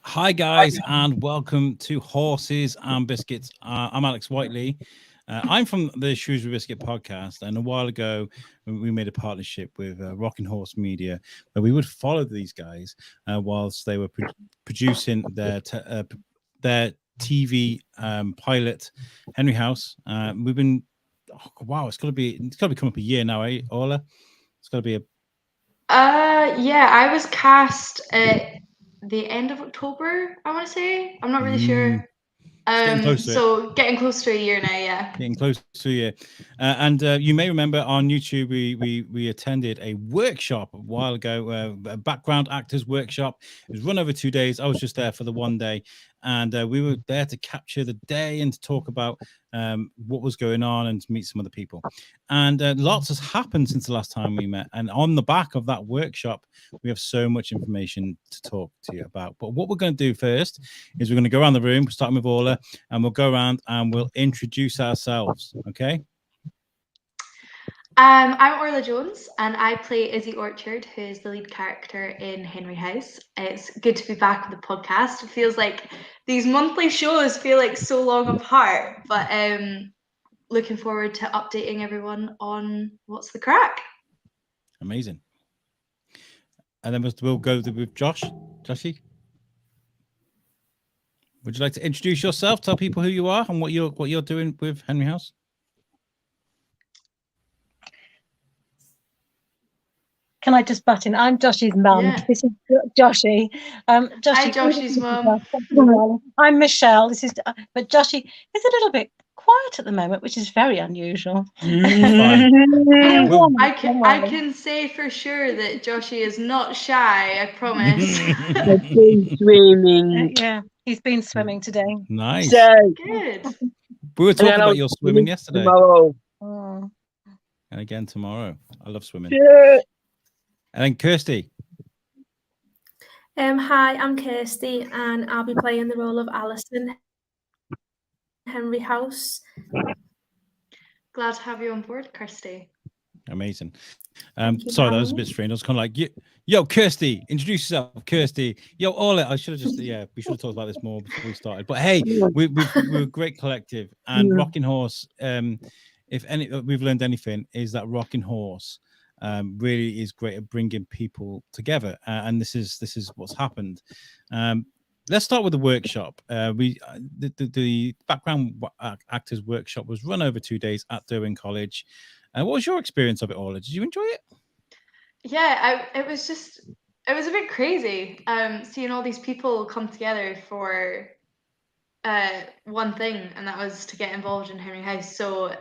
Hi, guys, and welcome to Horses and Biscuits. I'm Alex Whiteley. I'm from the Shrewsbury Biscuit podcast, and a while ago, we made a partnership with Rocking Horse Media, where we would follow these guys whilst they were producing their TV pilot, Henry House. We've been, wow, it's got to be come up a year now, eh, Orla? It's got to be a. Yeah, I was cast at the end of October, I want to say. I'm not really sure. It's getting close to it. So getting close to a year now, yeah. Getting close to you, and you may remember on YouTube we attended a workshop a while ago, a background actors workshop. It was run over 2 days. I was just there for the one day, and we were there to capture the day and to talk about what was going on and to meet some of the people. And lots has happened since the last time we met. And on the back of that workshop, we have so much information to talk to you about. But what we're going to do first is we're going to go around the room, starting with Orla, and we'll go around and we'll introduce ourselves. Okay. I'm Orla Jones, and I play Izzy Orchard, who is the lead character in Henry House. It's good to be back on the podcast. It feels like these monthly shows feel like so long apart, but looking forward to updating everyone on what's the crack. Amazing. And then we'll go with Josh. Joshy, would you like to introduce yourself? Tell people who you are and what you're doing with Henry House. Can I just butt in? I'm Joshy's mum. Yeah. This is Joshy. Hi, Joshy's mum. I'm Michelle. But Joshy is a little bit quiet at the moment, which is very unusual. I can say for sure that Joshy is not shy. I promise. He's been swimming. Yeah, he's been swimming today. Nice. So Good. We were talking about your swimming yesterday. Tomorrow. Oh. And again tomorrow. I love swimming. Yeah. And then Kirsty. Hi, I'm Kirsty, and I'll be playing the role of Alison, Henry House. Glad to have you on board, Kirsty. Amazing. Sorry, that was a bit strange. I was kind of like, yo, Kirsty, introduce yourself, Kirsty. Yo, Orla. I should have just, we should have talked about this more before we started. But hey, we're a great collective, and Rocking Horse. If we've learned anything, is that Rocking Horse really is great at bringing people together, and this is what's happened. Let's start with the workshop. The background actors workshop was run over 2 days at Derwent College. What was your experience of it, Orla? Did you enjoy it? Yeah, it was a bit crazy. Seeing all these people come together for one thing, and that was to get involved in Henry House. So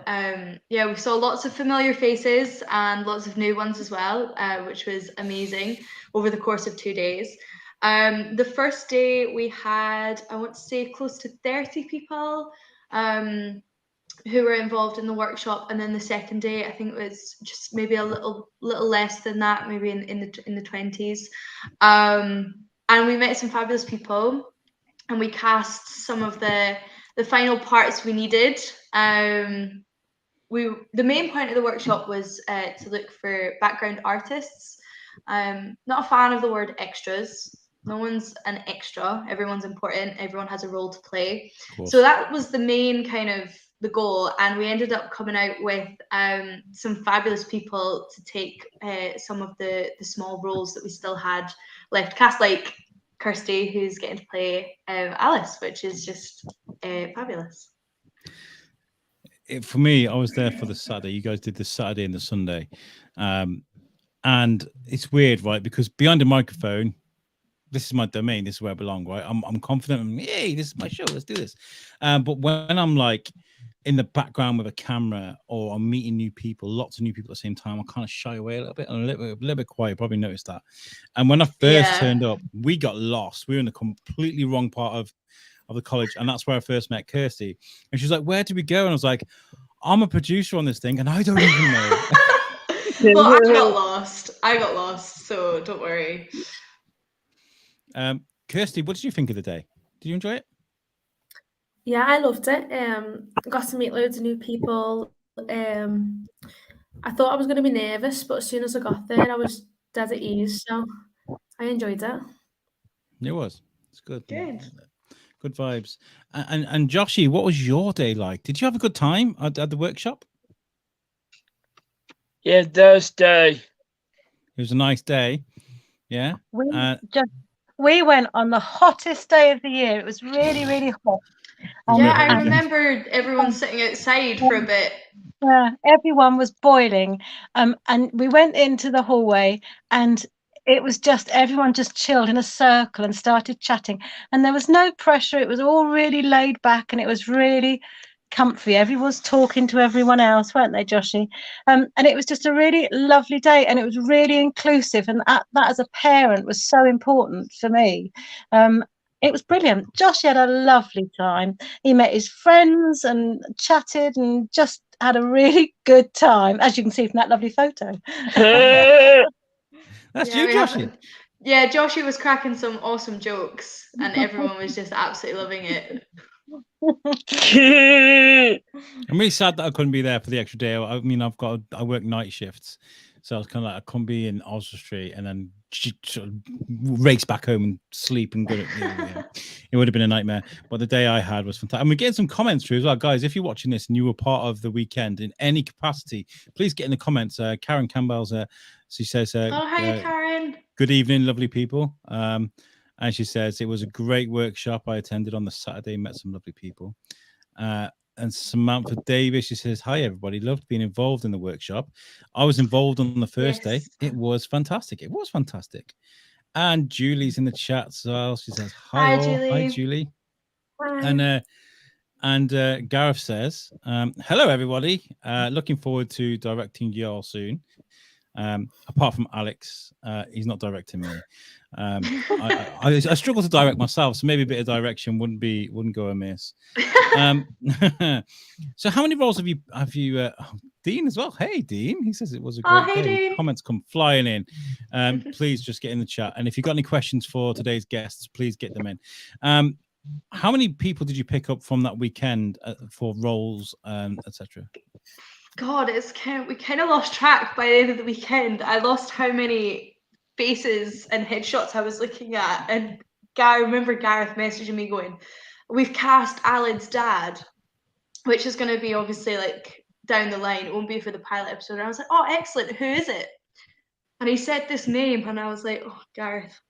we saw lots of familiar faces and lots of new ones as well, which was amazing over the course of 2 days. The first day we had, I want to say, close to 30 people who were involved in the workshop, and then the second day I think it was just maybe a little less than that, maybe in the 20s. And we met some fabulous people, and we cast some of the final parts we needed. The main point of the workshop was to look for background artists. Not a fan of the word extras. No one's an extra. Everyone's important. Everyone has a role to play. So that was the main kind of the goal, and we ended up coming out with some fabulous people to take some of the small roles that we still had left cast, like Kirsty, who's getting to play Alice, which is just fabulous. For me, I was there for the Saturday. You guys did the Saturday and the Sunday, and it's weird, right? Because behind a microphone, this is my domain. This is where I belong, right? I'm confident. Hey, this is my show. Let's do this. But when I'm like in the background with a camera, or I'm meeting new people, lots of new people at the same time, I kind of shy away a little bit. I'm a little bit quiet. You probably noticed that. And when I first turned up, we got lost. We were in the completely wrong part of the college, and that's where I first met Kirsty. And she's like, "Where do we go?" And I was like, "I'm a producer on this thing, and I don't even know." Well, I got lost, so don't worry. Kirsty, what did you think of the day? Did you enjoy it? Yeah, I loved it. Got to meet loads of new people. I thought I was going to be nervous, but as soon as I got there, I was dead at ease. So I enjoyed it. It was. It's good. Good. Good vibes. And Joshy, what was your day like? Did you have a good time at the workshop? Yeah, Thursday. It was a nice day. Yeah. We went on the hottest day of the year. It was really, really hot. Yeah, I And- remember everyone sitting outside for a bit. Yeah, everyone was boiling. And we went into the hallway, and it was just everyone just chilled in a circle and started chatting. And there was no pressure. It was all really laid back, and it was really comfy. Everyone was talking to everyone else, weren't they, Joshy? And it was just a really lovely day, and it was really inclusive. And that as a parent was so important for me. It was brilliant. Josh had a lovely time. He met his friends and chatted and just had a really good time, as you can see from that lovely photo. That's Yeah, you, we have- Joshy. Yeah, Joshy was cracking some awesome jokes, and everyone was just absolutely loving it. I'm really sad that I couldn't be there for the extra day. I mean, I work night shifts, so I was kind of like, I couldn't be in Oswald Street and then sort of race back home and sleep and go. It would have been a nightmare. But the day I had was fantastic. And we're getting some comments through as well, guys. If you're watching this and you were part of the weekend in any capacity, please get in the comments. Karen Campbell's. She says, Oh, hi, Karen. good evening, lovely people. And she says, it was a great workshop I attended on the Saturday, met some lovely people. And Samantha Davis, she says, hi, everybody. Loved being involved in the workshop. I was involved on the first day. It was fantastic. It was fantastic. And Julie's in the chat as well. She says, hi, all. Julie. Hi, Julie. Hi. And Gareth says, hello, everybody. Looking forward to directing you all soon. Apart from Alex, he's not directing me. I struggle to direct myself, so maybe a bit of direction wouldn't go amiss. So how many roles have you Dean as well? Hey, Dean. He says it was a great day. Dean. Comments come flying in. Please just get in the chat, and if you've got any questions for today's guests, please get them in. How many people did you pick up from that weekend for roles, etc.? God, we kind of lost track by the end of the weekend. I lost how many faces and headshots I was looking at. And I remember Gareth messaging me going, we've cast Alan's dad, which is going to be obviously like down the line. It won't be for the pilot episode. And I was like, oh, excellent. Who is it? And he said this name, and I was like, oh, Gareth,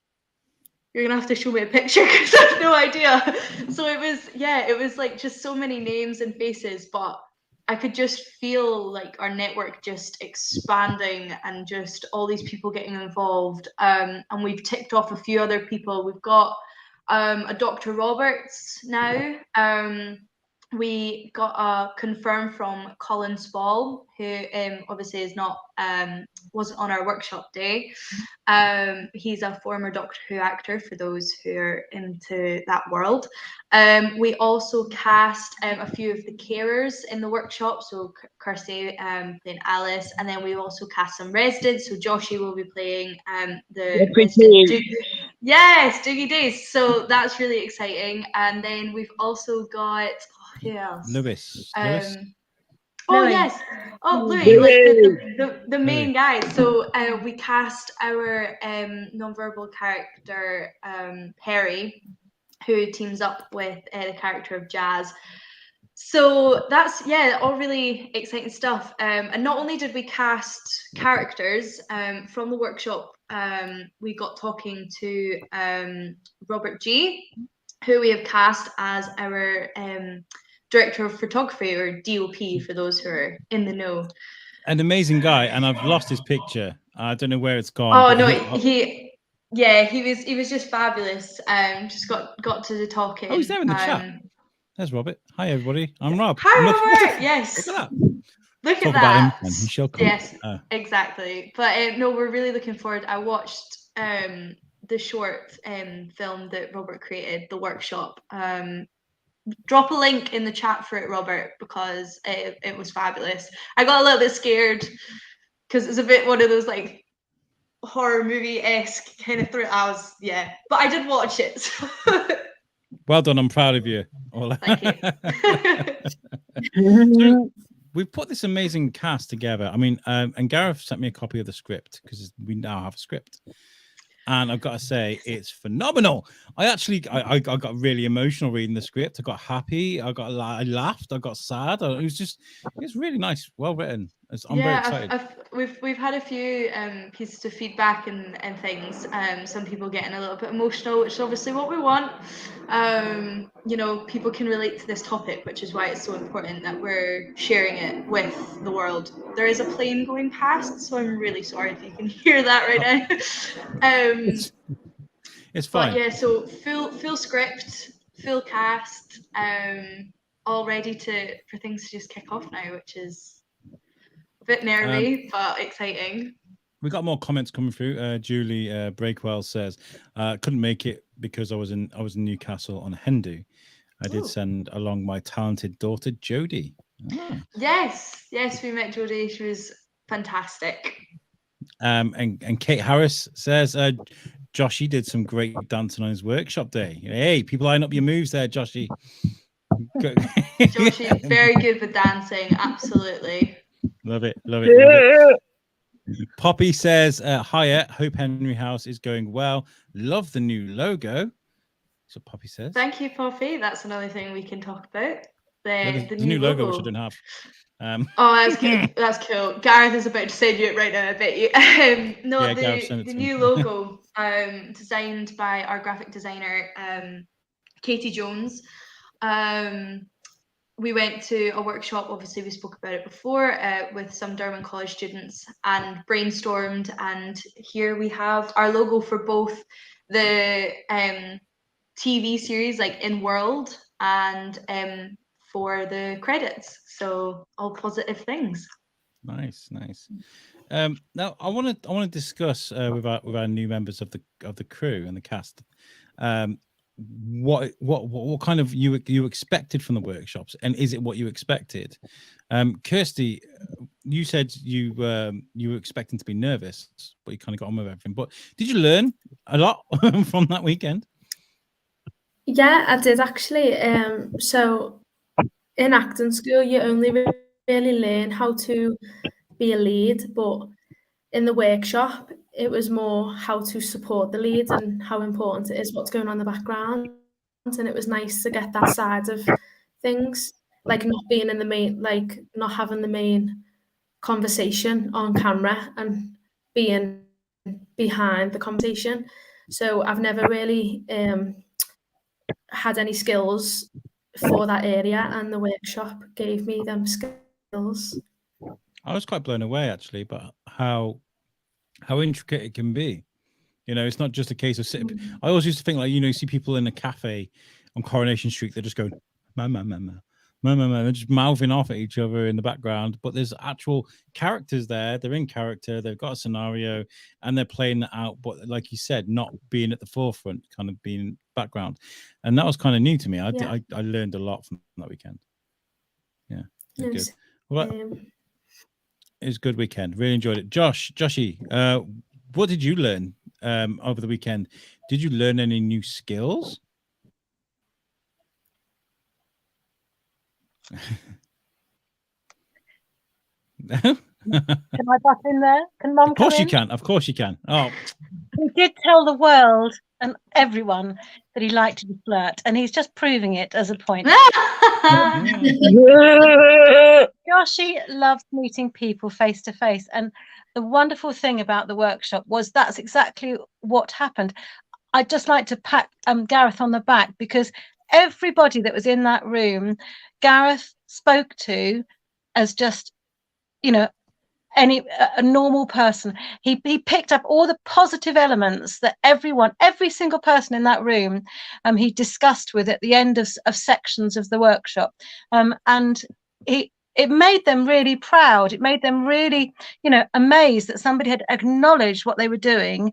you're going to have to show me a picture because I have no idea. So it was like just so many names and faces, but I could just feel like our network just expanding and just all these people getting involved. And we've ticked off a few other people. We've got a Dr. Roberts now. We got a confirm from Colin Spall, who obviously is not wasn't on our workshop day. He's a former Doctor Who actor, for those who are into that world. We also cast a few of the carers in the workshop, so Kirsty playing Alice, and then we also cast some residents. So Joshy will be playing the resident. Yes, Doogie Days. So that's really exciting. And then we've also got who else? Lewis. Oh Louis. yes. Oh, Louis, like the main guy. So we cast our non-verbal character Perry, who teams up with the character of Jazz. So that's all really exciting stuff. And not only did we cast characters from the workshop, we got talking to Robert G, who we have cast as our director of photography, or DOP for those who are in the know. An amazing guy, and I've lost his picture. I don't know where it's gone. Oh no, he was just fabulous. Just got to the talking. Oh, he's there in the chat. There's Robert. Hi everybody. I'm Rob. Hi Robert. Yes. Look at that. Look Talk at that. About him, he shall come. Yes, exactly. But no, we're really looking forward. I watched the short film that Robert created, The Workshop. Drop a link in the chat for it, Robert, because it was fabulous. I got a little bit scared because it's a bit one of those like horror movie-esque kind of thrill. But I did watch it. So. Well done. I'm proud of you, Orla. Thank you. So we've put this amazing cast together. I mean, and Gareth sent me a copy of the script because we now have a script. and I've got to say it's phenomenal. I got really emotional reading the script. I got happy. I laughed. I got sad. It's really nice, well written. I'm very excited. We've had a few pieces of feedback and things. Some people getting a little bit emotional, which is obviously what we want. People can relate to this topic, which is why it's so important that we're sharing it with the world. There is a plane going past, so I'm really sorry if you can hear that right now. It's fine. But yeah, so full script, full cast, all ready for things to just kick off now, which is a bit nervy, but exciting. We got more comments coming through. Julie Breakwell says, couldn't make it because I was in Newcastle on Hindu. I did send along my talented daughter, Jodie. Ah. Yes, we met Jodie. She was fantastic. And Kate Harris says, Joshy did some great dancing on his workshop day. Hey, people line up your moves there, Joshy. Joshy, very good with dancing. Absolutely. Love it. Poppy says, hiya, hope Henry House is going well. Love the new logo. That's what Poppy says. Thank you, Poppy. That's another thing we can talk about. The new logo, which I don't have. That's good. That's cool. Gareth is about to send you it right now, I bet you. The new logo designed by our graphic designer, Katie Jones. We went to a workshop, obviously we spoke about it before, with some Durham College students and brainstormed, and here we have our logo for both the TV series, like In World, and for the credits. So all positive things. Nice. Now I want to discuss with our new members of the crew and the cast. What kind of you expected from the workshops, and is it what you expected? Kirsty, you said you were expecting to be nervous, but you kind of got on with everything. But did you learn a lot from that weekend? Yeah, I did actually. So in acting school, you only really learn how to be a lead, but in the workshop, it was more how to support the lead and how important it is what's going on in the background. And it was nice to get that side of things, like not being in the main, like not having the main conversation on camera and being behind the conversation. So I've never really had any skills for that area, and the workshop gave me them skills. I was quite blown away actually, but how intricate it can be. It's not just a case of sitting. I always used to think, like, you see people in a cafe on Coronation Street, they're just going, man, they're just mouthing off at each other in the background. But there's actual characters there. They're in character. They've got a scenario, and they're playing that out. But like you said, not being at the forefront, kind of being background, and that was kind of new to me. I learned a lot from that weekend. Yeah, good. Well, it was a good weekend. Really enjoyed it. Joshy, what did you learn over the weekend? Did you learn any new skills? No? Can I butt in there? Can Mum come in? Of course you can. Of course you can. Oh, he did tell the world and everyone that he liked to flirt, and he's just proving it as a point. Joshy loves meeting people face to face, and the wonderful thing about the workshop was that's exactly what happened. I'd just like to pat Gareth on the back, because everybody that was in that room, Gareth spoke to as just, a normal person. He picked up all the positive elements that every single person in that room he discussed with at the end of sections of the workshop, and it made them really proud. It made them really amazed that somebody had acknowledged what they were doing.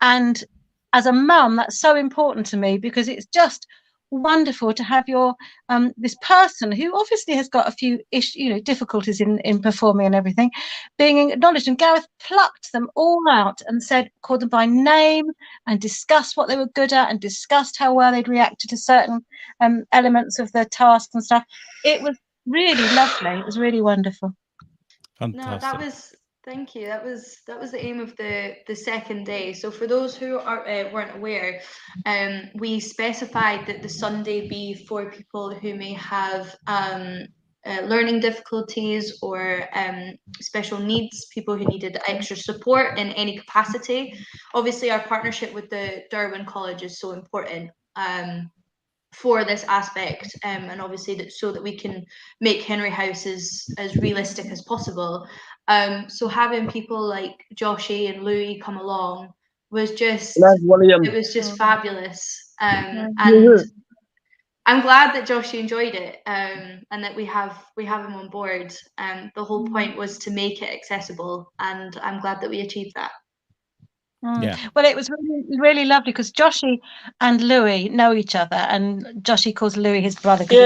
And as a mum, that's so important to me, because it's just wonderful to have your this person who obviously has got a few difficulties in performing and everything, being acknowledged. And Gareth plucked them all out and called them by name and discussed what they were good at and discussed how well they'd reacted to certain elements of the task and stuff. It was really lovely. It was really wonderful. Fantastic. No, Thank you. That was the aim of the second day. So for those who weren't aware, we specified that the Sunday be for people who may have learning difficulties or special needs, people who needed extra support in any capacity. Obviously, our partnership with the Derwent College is so important for this aspect, and obviously so that we can make Henry House as realistic as possible. So having people like Joshy and Louis come along was just William. it was just fabulous. Yeah. And I'm glad that Joshy enjoyed it, and that we have him on board. The whole point was to make it accessible, and I'm glad that we achieved that. Yeah. Well, it was really, really lovely because Joshy and Louis know each other, and Joshy calls Louis his brother because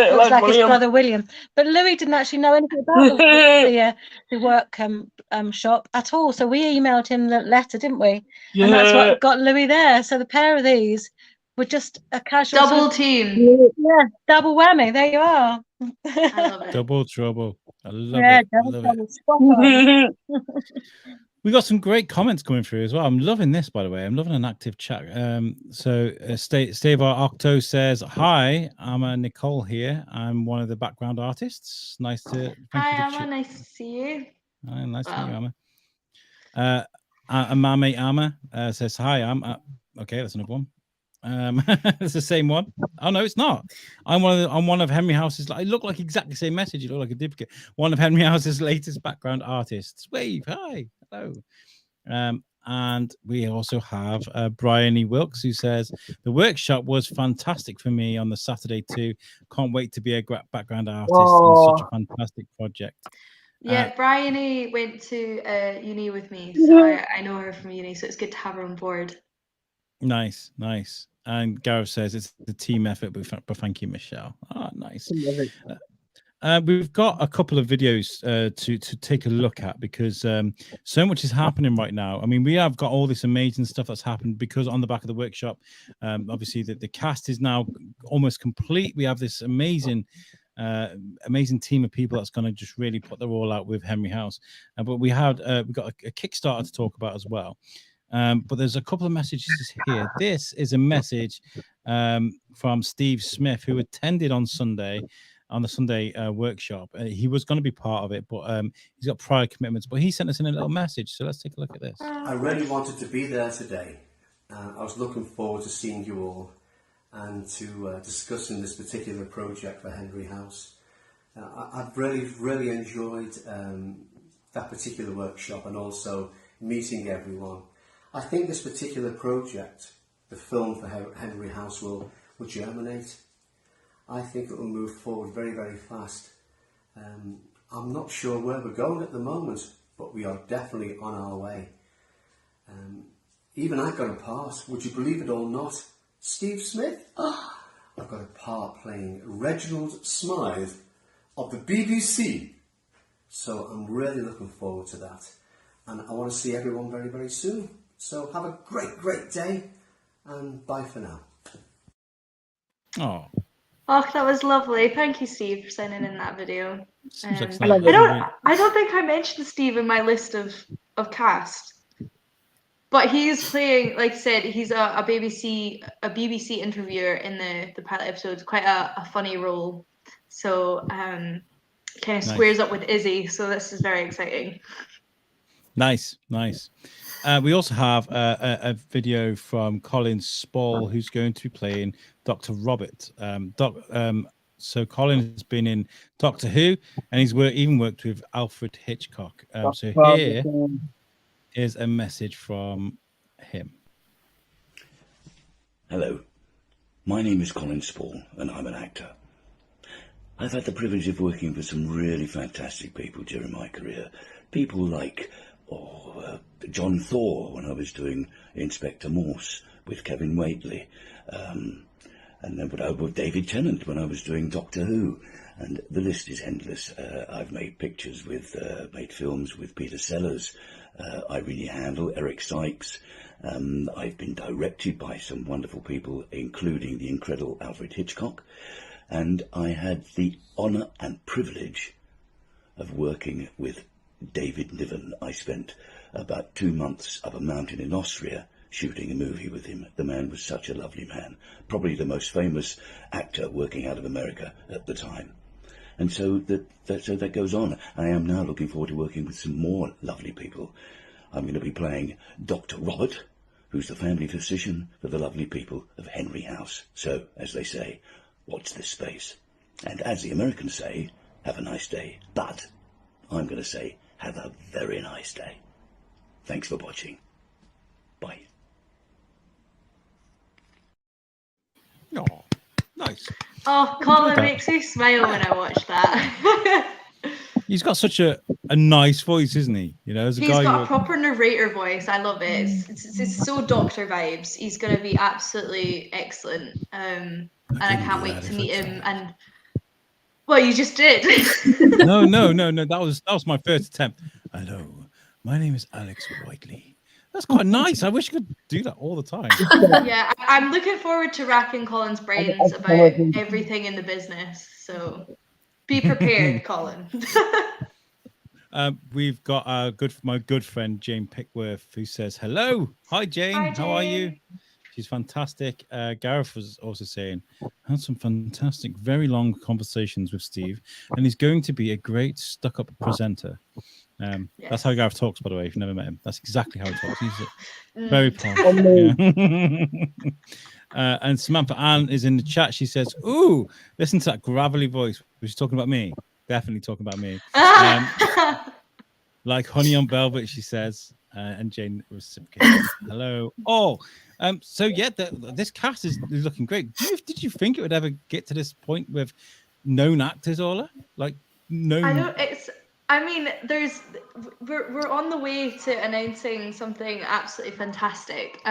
he looks like his brother William. But Louis didn't actually know anything about the work shop at all. So we emailed him the letter, didn't we? Yeah. And that's what got Louis there. So the pair of these were just a casual Double team. Yeah, double whammy. There you are. I love it. Double trouble. I love Yeah, it. double Love trouble. it. Spot on. We got some great comments coming through as well. I'm loving this, by the way. I'm loving an active chat. Steve Octo says, "Hi, I'm Nicole here. I'm one of the background artists. Nice to Hi, Emma. Nice to see you. Hi, nice to meet you, Emma. And my mate Emma says, "Hi, I'm okay. That's another one. It's the same one. Oh no, it's not. I'm one of Henry House's. It looked like exactly the same message. It looked like a duplicate. One of Henry House's latest background artists. Wave, hi, hello. And we also have Brian E. Wilkes, who says the workshop was fantastic for me on the Saturday too. Can't wait to be a background artist on such a fantastic project." Yeah, Bryony went to uni with me, so I know her from uni, so it's good to have her on board. Nice. And Gareth says it's the team effort, but thank you, Michelle. Nice. We've got a couple of videos to take a look at because so much is happening right now. I mean, we have got all this amazing stuff that's happened because on the back of the workshop, obviously the cast is now almost complete. We have this amazing team of people that's going to just really put their all out with Henry House. But we've got a Kickstarter to talk about as well. But there's a couple of messages here. This is a message from Steve Smith, who attended on the Sunday workshop. He was going to be part of it, but he's got prior commitments. But he sent us in a little message, so let's take a look at this. I really wanted to be there today. I was looking forward to seeing you all and to discussing this particular project for Henry House. I've really enjoyed that particular workshop and also meeting everyone. I think this particular project, the film for Henry House, will germinate. I think it will move forward very, very fast. I'm not sure where we're going at the moment, but we are definitely on our way. Even I've got a part, would you believe it or not? Steve Smith? I've got a part playing Reginald Smythe of the BBC. So I'm really looking forward to that. And I want to see everyone very, very soon. So have a great, great day, and bye for now. Oh, that was lovely. Thank you, Steve, for sending in that video. Like I don't think I mentioned Steve in my list of cast, but he's playing, like I said, he's a BBC interviewer in the pilot episode. Quite a funny role. So kind of squares up with Izzy. So this is very exciting. Nice. We also have a video from Colin Spall, who's going to be playing Dr. Robert. So Colin has been in Doctor Who, and he's even worked with Alfred Hitchcock. So here is a message from him. Hello, my name is Colin Spall, and I'm an actor. I've had the privilege of working with some really fantastic people during my career. People like John Thor when I was doing Inspector Morse with Kevin Whately, and then with David Tennant when I was doing Doctor Who, and the list is endless. I've made pictures made films with Peter Sellers, Irene Handel, Eric Sykes. I've been directed by some wonderful people, including the incredible Alfred Hitchcock, and I had the honour and privilege of working with David Niven. I spent about 2 months up a mountain in Austria shooting a movie with him. The man was such a lovely man, probably the most famous actor working out of America at the time. And so that goes on. I am now looking forward to working with some more lovely people. I'm going to be playing Dr. Robert, who's the family physician for the lovely people of Henry House. So, as they say, watch this space. And as the Americans say, have a nice day. But I'm going to say, have a very nice day. Thanks for watching. Bye. Oh, nice. Oh, Colin that. makes me smile when I watch that. He's got such a nice voice, isn't he? You know, as a He's guy. got a proper narrator voice. I love it. It's so Doctor vibes. He's going to be absolutely excellent. And I can't wait to meet him. And well, you just did. No. That was my first attempt. Hello, my name is Alex Whiteley. That's quite nice. I wish I could do that all the time. Yeah, I'm looking forward to racking Colin's brains about everything in the business. So be prepared, Colin. We've got my good friend Jane Pickworth, who says hello. Hi Jane. Hi, How are you? Jane. She's fantastic. Gareth was also saying, had some fantastic, very long conversations with Steve, and he's going to be a great stuck-up presenter. That's how Gareth talks, by the way, if you've never met him. That's exactly how he talks. He's very posh. Yeah. And Samantha Ann is in the chat. She says, ooh, listen to that gravelly voice. Was she talking about me? Definitely talking about me. Like honey on velvet, she says. And Jane reciprocates. Hello. Oh, so yeah, this cast is looking great. Did you think it would ever get to this point with known actors, Orla? Like known. I don't. I mean, we're on the way to announcing something absolutely fantastic.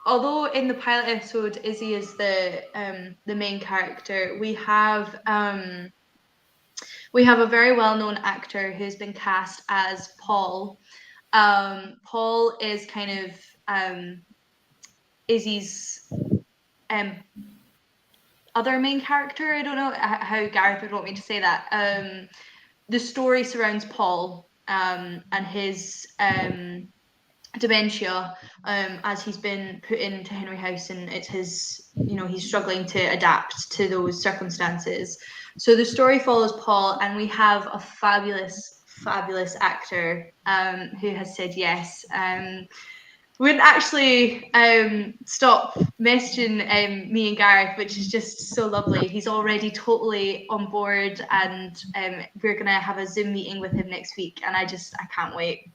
Although in the pilot episode, Izzy is the main character, we have a very well-known actor who's been cast as Paul. Paul is kind of Izzy's other main character. I don't know how Gareth would want me to say that. The story surrounds Paul and his dementia as he's been put into Henry House, and it's his, he's struggling to adapt to those circumstances. So the story follows Paul, and we have a fabulous actor who has said yes. Wouldn't actually stop messaging me and Gareth, which is just so lovely. He's already totally on board, and we're going to have a Zoom meeting with him next week, and I can't wait.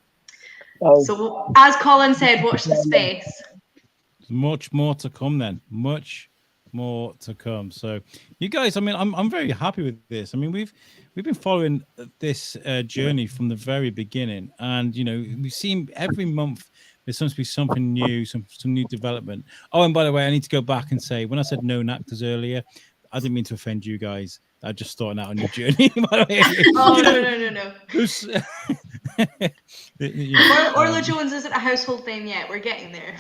So as Colin said, watch the space. Much more to come then. Much more to come. So you guys, I mean, I'm very happy with this. I mean, we've been following this journey from the very beginning, and we've seen every month there seems to be something new, some new development. Oh, and by the way, I need to go back and say, when I said known actors earlier, I didn't mean to offend you guys. I just starting out on your journey. By the way. No. Orla Jones isn't a household name yet. We're getting there.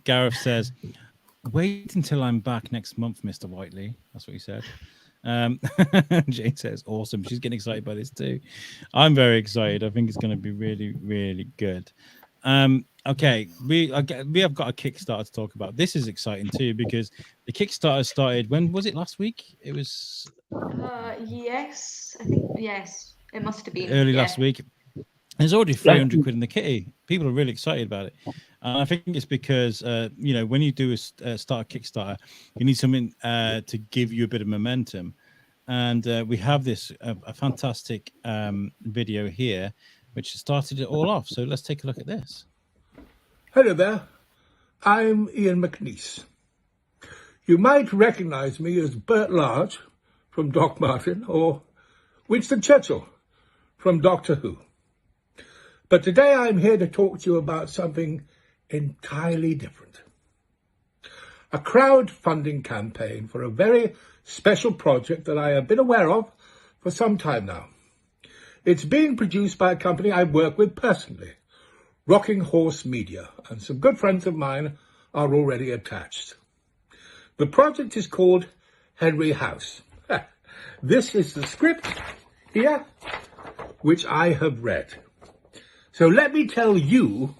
Gareth says, wait until I'm back next month, Mr. Whiteley. That's what he said. Jane says, awesome. She's getting excited by this too. I'm very excited. I think it's going to be really, really good. Okay, we have got a Kickstarter to talk about. This is exciting too, because the Kickstarter started, when was it, last week? It was yes, I think yes, it must have been early last week. There's already 300 quid in the kitty. People are really excited about it. I think it's because when you do start a Kickstarter, you need something to give you a bit of momentum. And we have this a fantastic video here, which started it all off. So let's take a look at this. Hello there, I'm Ian McNeice. You might recognise me as Bert Large from Doc Martin or Winston Churchill from Doctor Who. But today I'm here to talk to you about something entirely different. A crowdfunding campaign for a very special project that I have been aware of for some time now. It's being produced by a company I work with personally, Rocking Horse Media, and some good friends of mine are already attached. The project is called Henry House. This is the script. here, which I have read. So let me tell you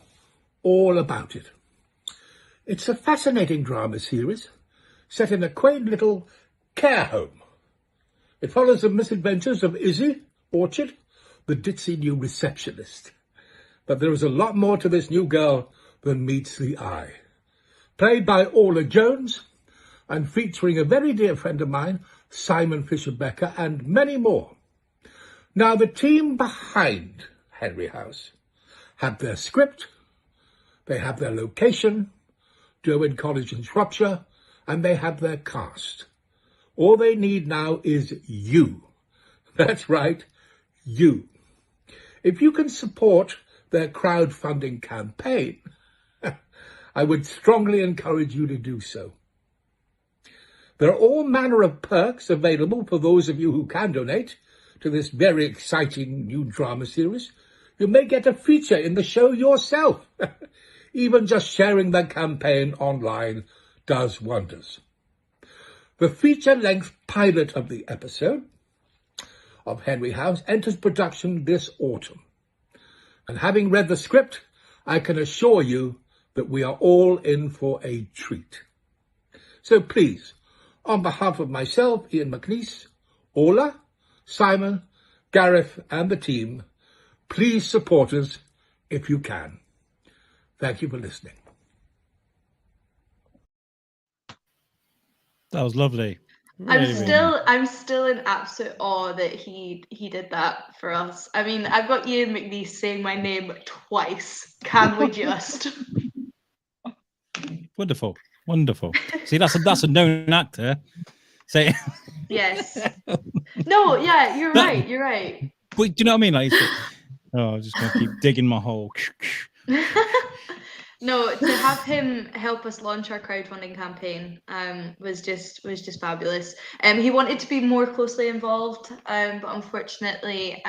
all about it. It's a fascinating drama series set in a quaint little care home. It follows the misadventures of Izzy Orchard, the ditzy new receptionist. But there is a lot more to this new girl than meets the eye. Played by Orla Jones and featuring a very dear friend of mine, Simon Fisher-Becker, and many more. Now, the team behind Henry House have their script, they have their location, Derwent College in Shropshire, and they have their cast. All they need now is you. That's right, you. If you can support their crowdfunding campaign, I would strongly encourage you to do so. There are all manner of perks available for those of you who can donate to this very exciting new drama series. You may get a feature in the show yourself. Even just sharing the campaign online does wonders. The feature-length pilot of the episode of Henry House enters production this autumn. And having read the script, I can assure you that we are all in for a treat. So please, on behalf of myself, Ian McNeice, Orla, Simon, Gareth and the team, please support us if you can. Thank you for listening. That was lovely. I'm Really, really nice. I'm still in absolute awe that he did that for us. I mean, I've got Ian McNeice saying my name twice. Can we just? Wonderful, wonderful. See, that's a known actor. Say, Yes. No, yeah, you're That- right. You're right. but do you know what I mean? Like, I'm just gonna keep digging my hole. No, to have him help us launch our crowdfunding campaign was just fabulous. He wanted to be more closely involved, but unfortunately,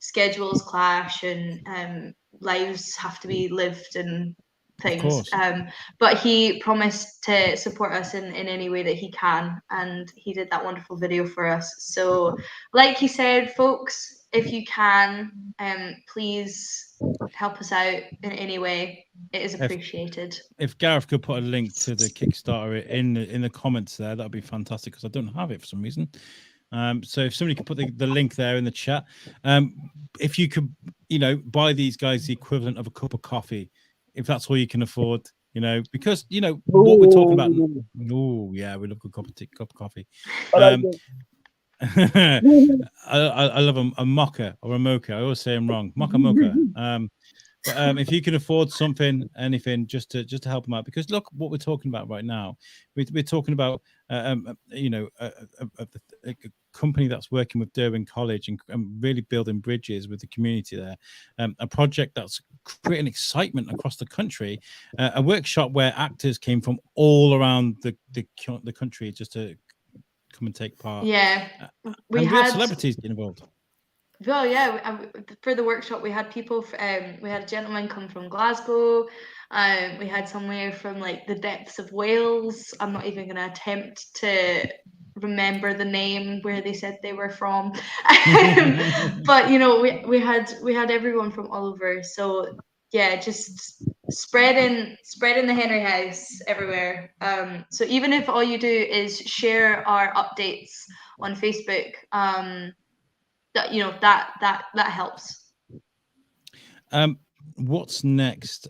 schedules clash and lives have to be lived and things. course. But he promised to support us in any way that he can, and he did that wonderful video for us. So, like he said, folks, if you can, please help us out in any way. It is appreciated. If Gareth could put a link to the Kickstarter in the comments there, that'd be fantastic, because I don't have it for some reason. So if somebody could put the link there in the chat, if you could, buy these guys the equivalent of a cup of coffee, if that's all you can afford, because what we're talking about. Oh yeah, we love a cup of coffee. I love a mocha or a mocha. I always say I'm wrong. Mocha. But if you can afford anything, just to help them out, because look what we're talking about right now. We're talking about a company that's working with Derwent College and really building bridges with the community there. A project that's creating excitement across the country. A workshop where actors came from all around the country just to come and take part. Yeah, we had celebrities get involved. Well, yeah, for the workshop we had people. We had a gentleman come from Glasgow. We had somewhere from like the depths of Wales. I'm not even going to attempt to remember the name where they said they were from. But we had everyone from all over. So yeah, just spreading the Henry House everywhere. So even if all you do is share our updates on Facebook, that helps. What's next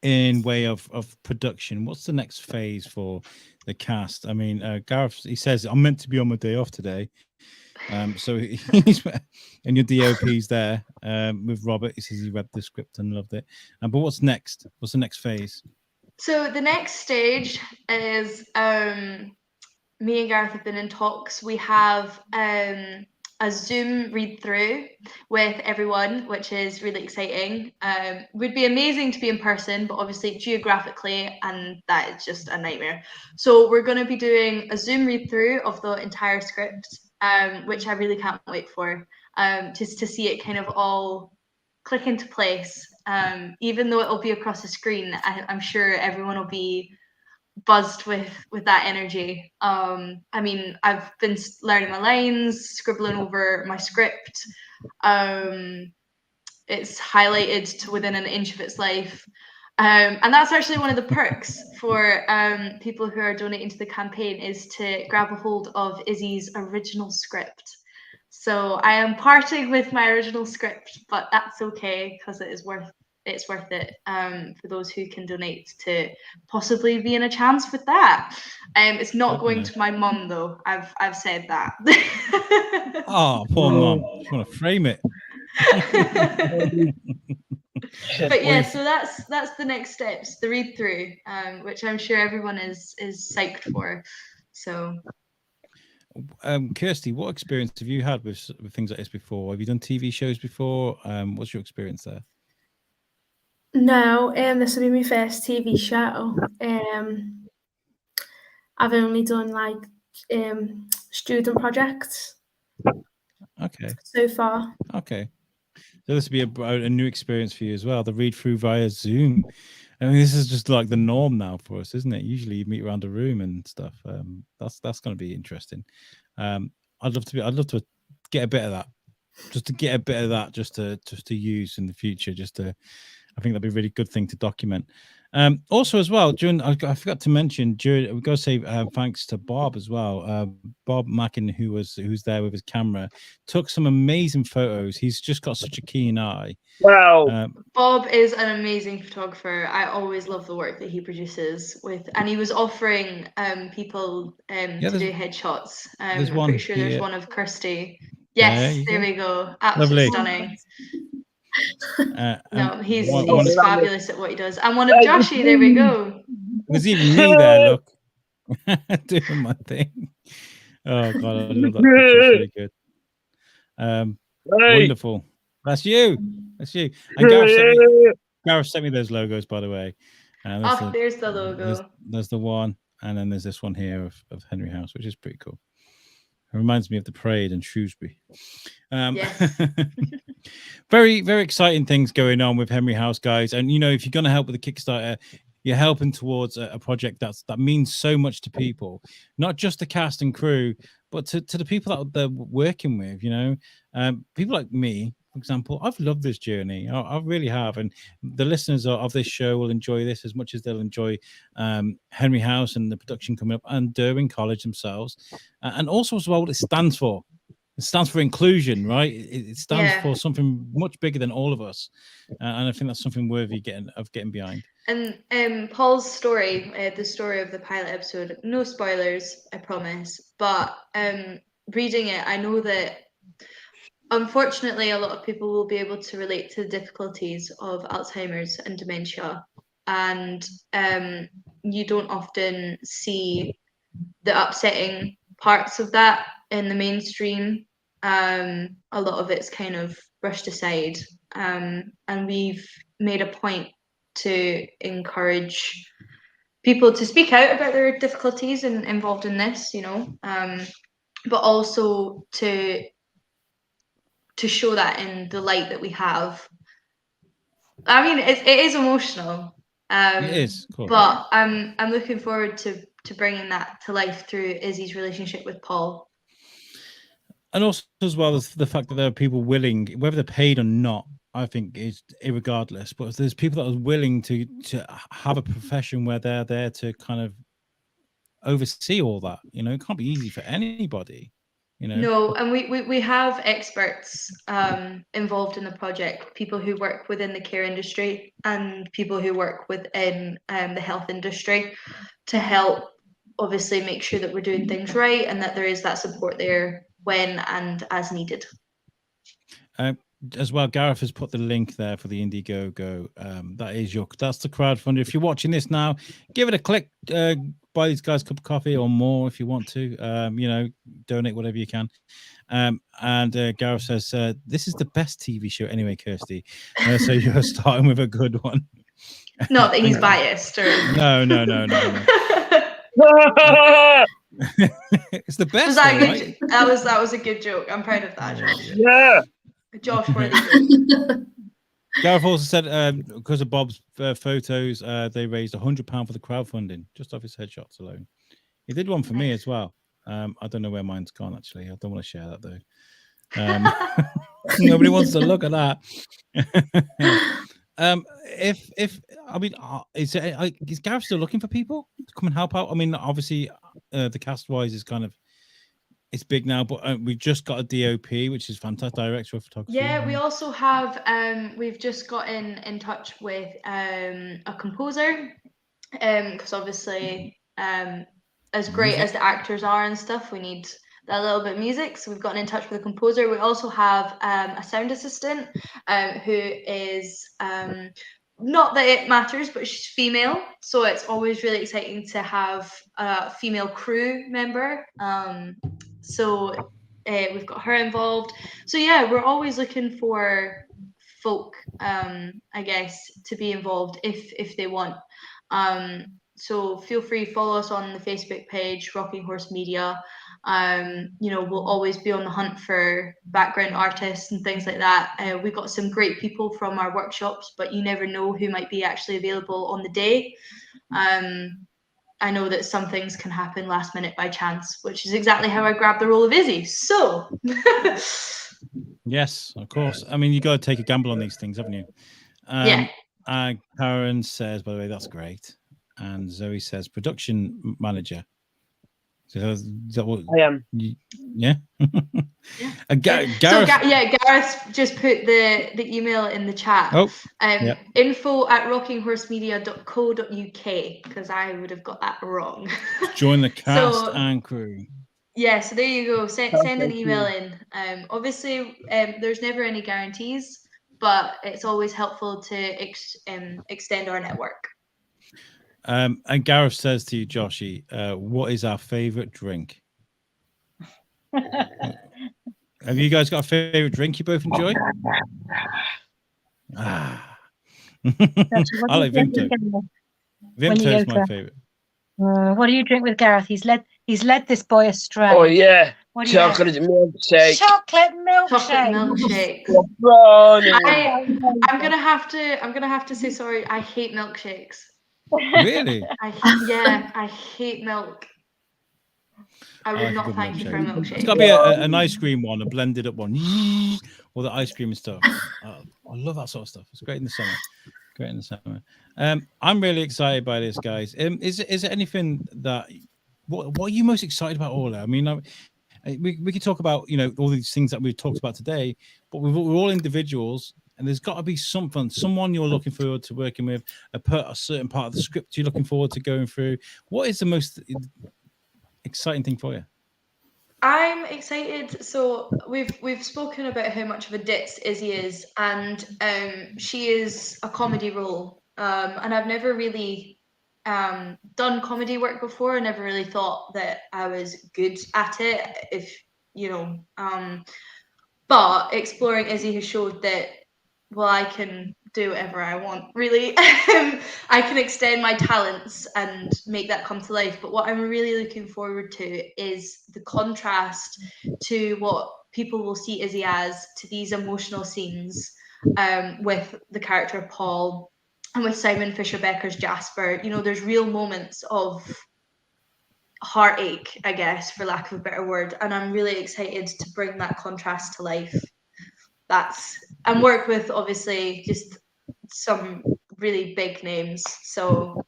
in way of production? What's the next phase for the cast? I mean, Gareth, he says I'm meant to be on my day off today. So he's and your DOP's there with Robert. He says he read the script and loved it. But what's next? What's the next phase? So the next stage is me and Gareth have been in talks. We have a Zoom read through with everyone, which is really exciting. Would be amazing to be in person, but obviously geographically, and that is just a nightmare. So we're going to be doing a Zoom read through of the entire script, which I really can't wait for, just to see it kind of all click into place. Even though it'll be across the screen, I'm sure everyone will be buzzed with that energy. I mean, I've been learning my lines, scribbling over my script. It's highlighted to within an inch of its life. And that's actually one of the perks for people who are donating to the campaign, is to grab a hold of Izzy's original script. So I am parting with my original script, but that's okay, because it's worth it for those who can donate to possibly be in a chance with that. It's not going to my mum though. I've said that. Oh, poor mum. Just want to frame it. But yeah, so that's the next steps, the read through, which I'm sure everyone is psyched for. So Kirsty, what experience have you had with things like this before? Have you done TV shows before? What's your experience there? No, this will be my first TV show. I've only done like student projects. Okay. So far. Okay. So this will be a new experience for you as well. The read through via Zoom. I mean, this is just like the norm now for us, isn't it? Usually you meet around a room and stuff. That's going to be interesting. I'd love to get a bit of that, just to use in the future. I think that'd be a really good thing to document. Also, as well, I forgot to mention, we've got to say thanks to Bob as well. Bob Mackin, who's there with his camera, took some amazing photos. He's just got such a keen eye. Wow. Bob is an amazing photographer. I always love the work that he produces and he was offering people to do headshots. I'm pretty sure there's one of Kirsty. Yes, there we go. Absolutely stunning. No, he's fabulous at what he does. And one of Joshy, there we go. There's even me there, look. Doing my thing. Oh god, I love that picture. It's really good. Wonderful. That's you. And Gareth sent me those logos, by the way. There's the logo. There's the one, and then there's this one here of Henry House, which is pretty cool. It reminds me of the parade in Shrewsbury. Yes. Very, very exciting things going on with Henry House, guys. And you know, if you're going to help with the Kickstarter, you're helping towards a project that means so much to people, not just the cast and crew, but to the people that they're working with. You know, people like me, for example. I've loved this journey. I really have, and the listeners of this show will enjoy this as much as they'll enjoy Henry House and the production coming up, and Derwent College themselves, and also as well what it stands for. It stands for inclusion, right? It stands for something much bigger than all of us, and I think that's something worthy getting behind. And Paul's story, the story of the pilot episode, no spoilers, I promise. But reading it, I know that unfortunately a lot of people will be able to relate to the difficulties of Alzheimer's and dementia, and you don't often see the upsetting parts of that in the mainstream. A lot of it's kind of brushed aside, and we've made a point to encourage people to speak out about their difficulties and involved in this, you know, but also to show that in the light that we have. I mean, it is emotional. It is, cool. But I'm looking forward to bringing that to life through Izzy's relationship with Paul. And also, as well as the fact that there are people willing, whether they're paid or not, I think is irregardless. But there's people that are willing to have a profession where they're there to kind of oversee all that. You know, it can't be easy for anybody. You know. No, and we have experts involved in the project, people who work within the care industry and people who work within the health industry, to help obviously make sure that we're doing things right and that there is that support there when and as needed. As well, Gareth has put the link there for the Indiegogo. That's the crowdfunder. If you're watching this now, give it a click. Buy these guys a cup of coffee or more if you want to. You know, donate whatever you can. And Gareth says, this is the best TV show anyway, Kirsty. So you're starting with a good one. Not that he's biased. Or... No. It's the best. Was that though, good? Right? That was a good joke. I'm proud of that, Josh. Yeah. Josh worthy joke. Gareth also said because of Bob's photos, they raised £100 for the crowdfunding just off his headshots alone. He did one for me as well. I don't know where mine's gone actually. I don't want to share that though. Nobody wants to look at that. Is Gareth still looking for people to come and help out? I mean, obviously, the cast wise is kind of it's big now, but we've just got a DOP, which is fantastic, director of photography. Yeah, we also have we've just got in touch with a composer, because obviously as great as the actors are and stuff, we need that little bit of music. So we've gotten in touch with a composer. We also have a sound assistant who is not that it matters, but she's female. So it's always really exciting to have a female crew member. So we've got her involved. So yeah, we're always looking for folk, I guess, to be involved if they want. So feel free, follow us on the Facebook page, Rocking Horse Media. We'll always be on the hunt for background artists and things like that. We've got some great people from our workshops, but you never know who might be actually available on the day. I know that some things can happen last minute by chance, which is exactly how I grabbed the role of Izzy. So yes, of course. I mean, you got to take a gamble on these things, haven't you? Yeah. Karen says, by the way, that's great. And Zoe says, production manager. So is that what I am. Yeah. Gareth just put the email in the chat. info@rockinghorsemedia.co.uk, because I would have got that wrong. Join the cast and crew. Yeah, so there you go. Send an email in. Obviously, there's never any guarantees, but it's always helpful to extend our network. And Gareth says to you, Joshy, what is our favorite drink? Have you guys got a favorite drink you both enjoy? I like Vimto. Vimto is my favorite. What do you drink with Gareth? He's led this boy astray. Oh yeah, what chocolate milkshake. Chocolate milkshake. I'm gonna have to say sorry. I hate milkshakes. Really? I hate milk. I would not thank you for a milkshake. It's got to be an ice cream one, a blended up one, or the ice cream and stuff. I love that sort of stuff. It's great in the summer. Great in the summer. I'm really excited by this, guys. Is there anything that what are you most excited about, Orla? I mean, we could talk about all these things that we've talked about today, but we're all individuals. And there's got to be someone you're looking forward to working with, a certain part of the script you're looking forward to going through. What is the most exciting thing for you? I'm excited. So we've spoken about how much of a ditz Izzy is, and she is a comedy role. And I've never really done comedy work before. I never really thought that I was good at it. But exploring Izzy has showed that. Well, I can do whatever I want, really. I can extend my talents and make that come to life. But what I'm really looking forward to is the contrast to what people will see Izzy as, to these emotional scenes with the character of Paul and with Simon Fisher-Becker's Jasper. There's real moments of heartache, I guess, for lack of a better word. And I'm really excited to bring that contrast to life. And work with obviously just some really big names. So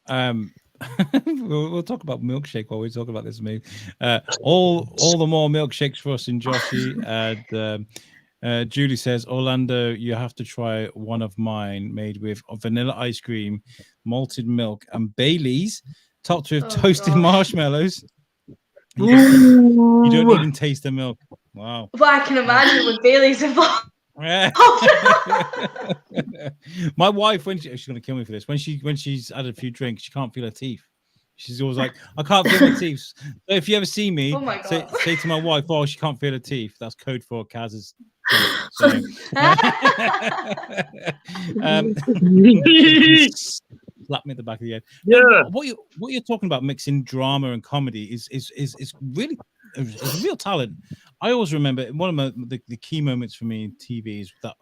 we'll talk about milkshake while we talk about this movie. All the more milkshakes for us in Joshy. And Julie says, Orlando, you have to try one of mine made with vanilla ice cream, malted milk, and Baileys, topped with toasted marshmallows. You don't even taste the milk. Wow. Well, I can imagine with Baileys involved. My wife, she's gonna kill me for this. When she's had a few drinks, she can't feel her teeth. She's always like, I can't feel my teeth. So if you ever see me, say to my wife, oh, she can't feel her teeth. That's code for Kaz's. So, slap me at the back of the head. Yeah. What you're talking about, mixing drama and comedy, is really a real talent. I always remember one of the key moments for me in TV is that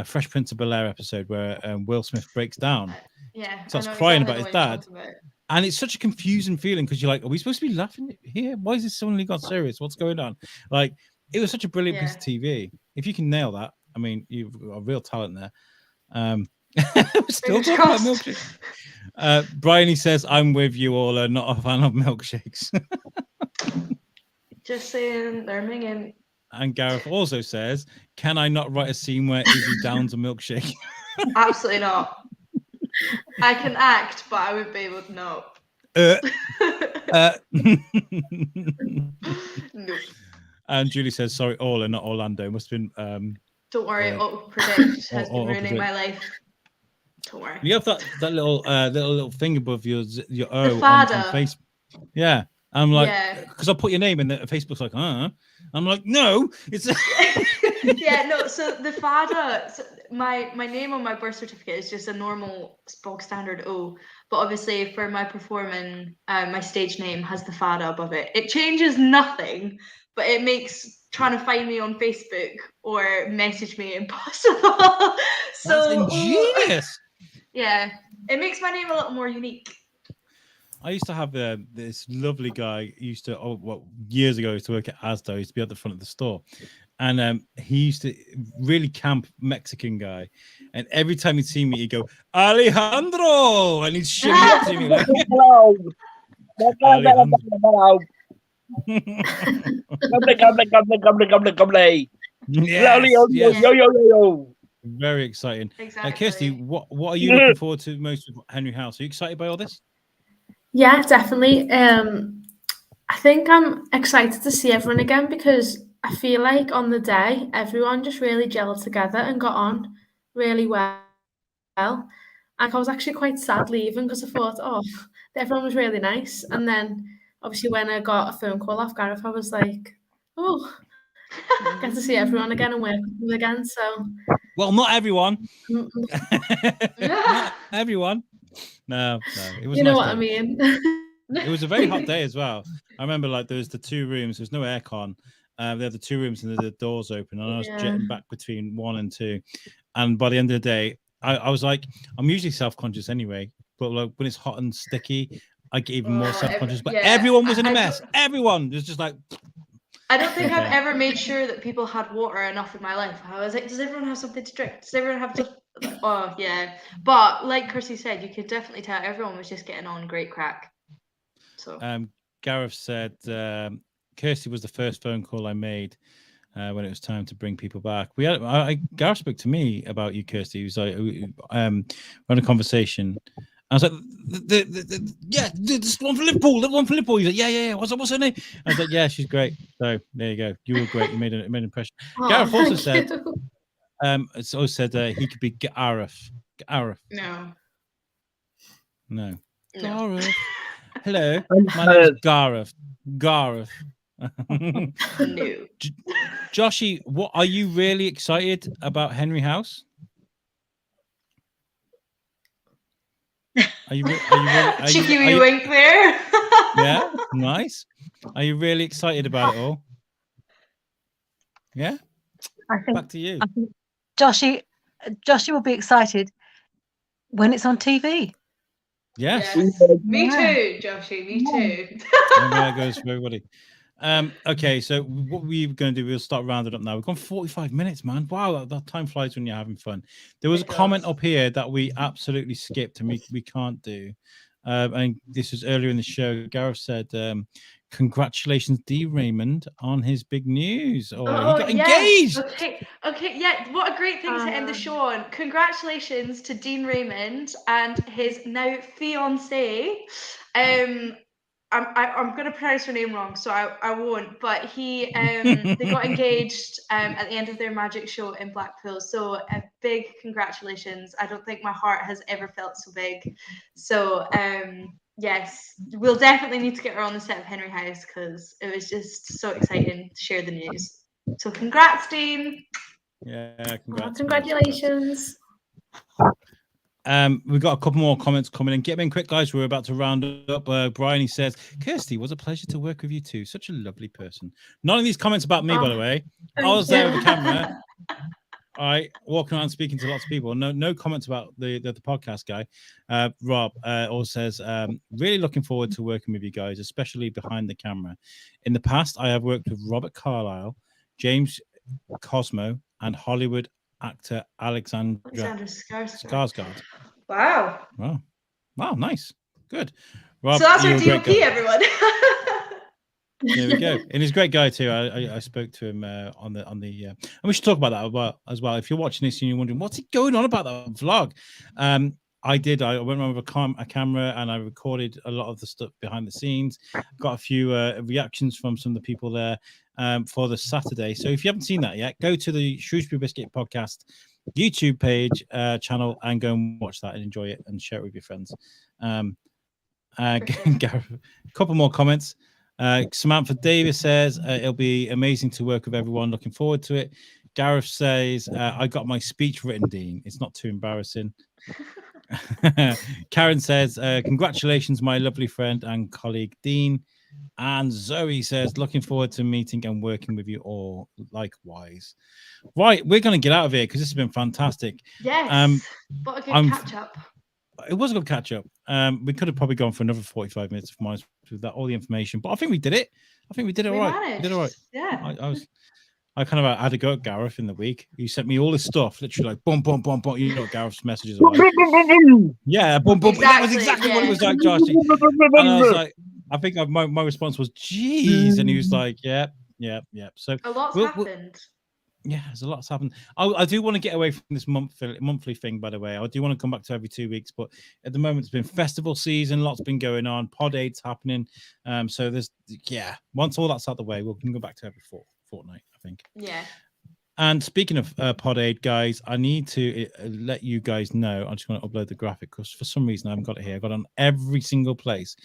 Fresh Prince of Bel-Air episode where Will Smith breaks down, Yeah, starts I know crying exactly about the his one you're dad. talking about. And it's such a confusing feeling because you're like, are we supposed to be laughing here? Why is this suddenly got serious? What's going on? Like, it was such a brilliant piece of TV. If you can nail that, I mean, you've got a real talent there. We're still Fingers talking about crossed. milkshakes. Bryony says, I'm with you all, not a fan of milkshakes. Just saying, they're minging. And Gareth also says, can I not write a scene where Izzy downs a milkshake? Absolutely not. I can act, but I would be able to know. No. And Julie says, sorry, Orla, not Orlando. Must have been. Don't worry, auto-predict has been ruining auto-predict. my life. Don't worry. You have that little thing above your O on fada. Facebook. Yeah. I'm like, Yeah. because I put your name in there, Facebook's like, I'm like, no, it's Yeah, no, so the fada, so my name on my birth certificate is just a normal bog standard O, but obviously for my performing, my stage name has the fada above it. It changes nothing, but it makes trying to find me on Facebook or message me impossible. So that's ingenious. yeah, it makes my name a little more unique. I used to have this lovely guy used to years ago used to work at Asda. He used to be at the front of the store, and he used to really camp Mexican guy. And every time he'd see me, he'd go Alejandro, and he'd shimmy up to me like Hello. Alejandro. Yo. Very exciting. Exactly. Kirsty, what are you looking forward to most with Henry House? Are you excited by all this? Yeah, definitely. I think I'm excited to see everyone again because I feel like on the day, everyone just really gelled together and got on really well. And I was actually quite sad leaving because I thought, everyone was really nice. And then obviously when I got a phone call off Gareth, I was like, get to see everyone again and work with them again. So, well, not everyone. Yeah. Not everyone. No, it was. You know nice what day. I mean? It was a very hot day as well. I remember like there was the two rooms. There's no aircon. They had the two rooms and the doors open, and I was jetting back between 1 and 2. And by the end of the day, I was like, I'm usually self-conscious anyway, but like when it's hot and sticky, I get even more self-conscious. But everyone was in a mess. Everyone was just like. I don't think I've ever made sure that people had water enough in my life. I was like, does everyone have something to drink? Does everyone have to? Oh yeah. But like Kirsty said, you could definitely tell everyone was just getting on great crack. So Gareth said Kirsty was the first phone call I made when it was time to bring people back. We had Gareth spoke to me about you, Kirsty. He was like, we had a conversation. I was like, this one for Liverpool, that one for Liverpool. He's like, yeah. What's her name? I was like, yeah, she's great. So there you go. You were great. You made an impression. Gareth also said, it's always said he could be Gareth. No. Gareth. Hello, my name is Gareth. No. Joshy, what are you really excited about Henry House? Are you really cheeky wee wink there? Yeah, nice. Are you really excited about it all? Yeah. I think, back to you. I think Joshy will be excited when it's on TV. Yes. Me too, Joshy. Me too. That goes for everybody. Okay, so what we're going to do, we'll start rounding up now. We've gone 45 minutes, man. Wow, that time flies when you're having fun. There was a comment up here that we absolutely skipped and we can't do. And this was earlier in the show. Gareth said, congratulations, D. Raymond, on his big news. He got engaged. Okay, yeah. What a great thing to end the show on. Congratulations to Dean Raymond and his now fiancée. I'm going to pronounce her name wrong, so I won't. But they got engaged at the end of their magic show in Blackpool. So a big congratulations. I don't think my heart has ever felt so big. So yes, we'll definitely need to get her on the set of Henry House because it was just so exciting to share the news. So congrats, Dean. Yeah, congratulations. We've got a couple more comments coming in. Get them in quick, guys. We're about to round up. Brian, he says, Kirsty, was a pleasure to work with you too. Such a lovely person. None of these comments about me, by the way. I was there with the camera. All right, walking around speaking to lots of people. No comments about the podcast guy. Rob also says, really looking forward to working with you guys, especially behind the camera. In the past, I have worked with Robert Carlyle, James Cosmo, and Hollywood actor Alexander Skarsgård. Wow. Wow, nice. Good. Rob, So that's our you're a great DOP, guy. everyone. There we go. And he's a great guy too. I spoke to him on the and we should talk about that as well. If you're watching this and you're wondering what's going on about that vlog, I went around with a camera and I recorded a lot of the stuff behind the scenes. Got a few reactions from some of the people there for the Saturday. So if you haven't seen that yet, go to the Shrewsbury Biscuit Podcast YouTube page channel and go and watch that and enjoy it and share it with your friends. Gareth, a couple more comments. Samantha Davis says it'll be amazing to work with everyone. Looking forward to it. Gareth says I got my speech written, Dean. It's not too embarrassing. Karen says congratulations, my lovely friend and colleague Dean. And Zoe says looking forward to meeting and working with you all. Likewise. Right, we're going to get out of here because this has been fantastic. Yes. What a good catch up. It was a good catch up. We could have probably gone for another 45 minutes of mine with that all the information, but I think we did it. I think we did it all right. We did it all right. Yeah. I kind of had to go at Gareth in the week. He sent me all this stuff, literally like boom, boom, boom, boom. You know what Gareth's messages are like. Yeah, boom, boom. Exactly, that was exactly what it was like, Josh. And I was like, I think my response was, geez. And he was like, yeah. So a lot's happened. Yeah, there's a lot's happened. I do want to get away from this monthly thing, by the way. I do want to come back to every 2 weeks, but at the moment it's been festival season, lots been going on, Pod Aid's happening. So there's once all that's out the way, we can go back to every fortnight, I think. Yeah. And speaking of Pod Aid, guys, I need to let you guys know. I'm just going to upload the graphic because for some reason I haven't got it here. I got it on every single place,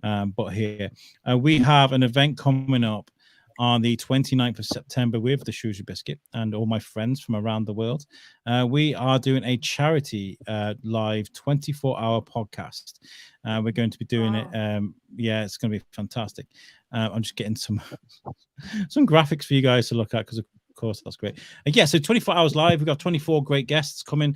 but here we have an event coming up on the 29th of September with the Shrewsbury Biscuit and all my friends from around the world. We are doing a charity live 24-hour podcast. We're going to be doing it. It's going to be fantastic. I'm just getting some graphics for you guys to look at because of course that's great. So 24 hours live. We've got 24 great guests coming.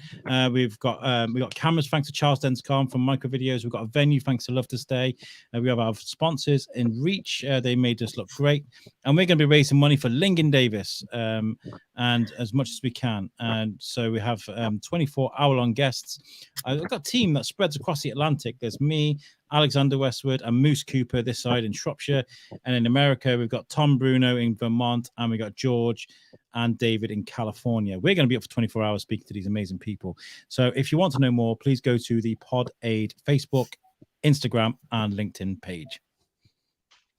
We've got cameras thanks to Charles Denscom from Micro Videos. We've got a venue thanks to Love to Stay. We have our sponsors in Reach. They made us look great, and we're going to be raising money for Lingen Davis and as much as we can. And so we have 24-hour-long guests. We've got a team that spreads across the Atlantic. There's me, Alexander Westwood, and Moose Cooper this side in Shropshire, and in America we've got Tom Bruno in Vermont, and we got George and David in California. We're going to be up for 24 hours speaking to these amazing people. So if you want to know more, please go to the Pod Aid Facebook, Instagram, and LinkedIn page.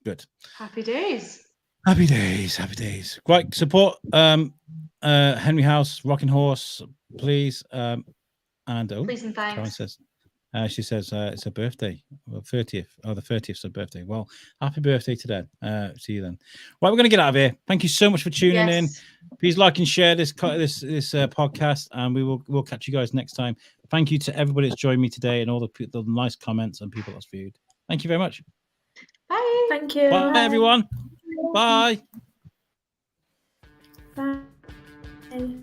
Good. Happy days. Right, support Henry House, Rocking Horse, please. And please and thanks. Karen says. She says it's her birthday, well, 30th. Oh, the 30th is her birthday. Well, happy birthday to them. See you then. Right, we're going to get out of here. Thank you so much for tuning in. Please like and share this podcast, and we'll catch you guys next time. Thank you to everybody that's joined me today and all the nice comments and people that's viewed. Thank you very much. Bye. Thank you. Bye, everyone. Bye. Bye.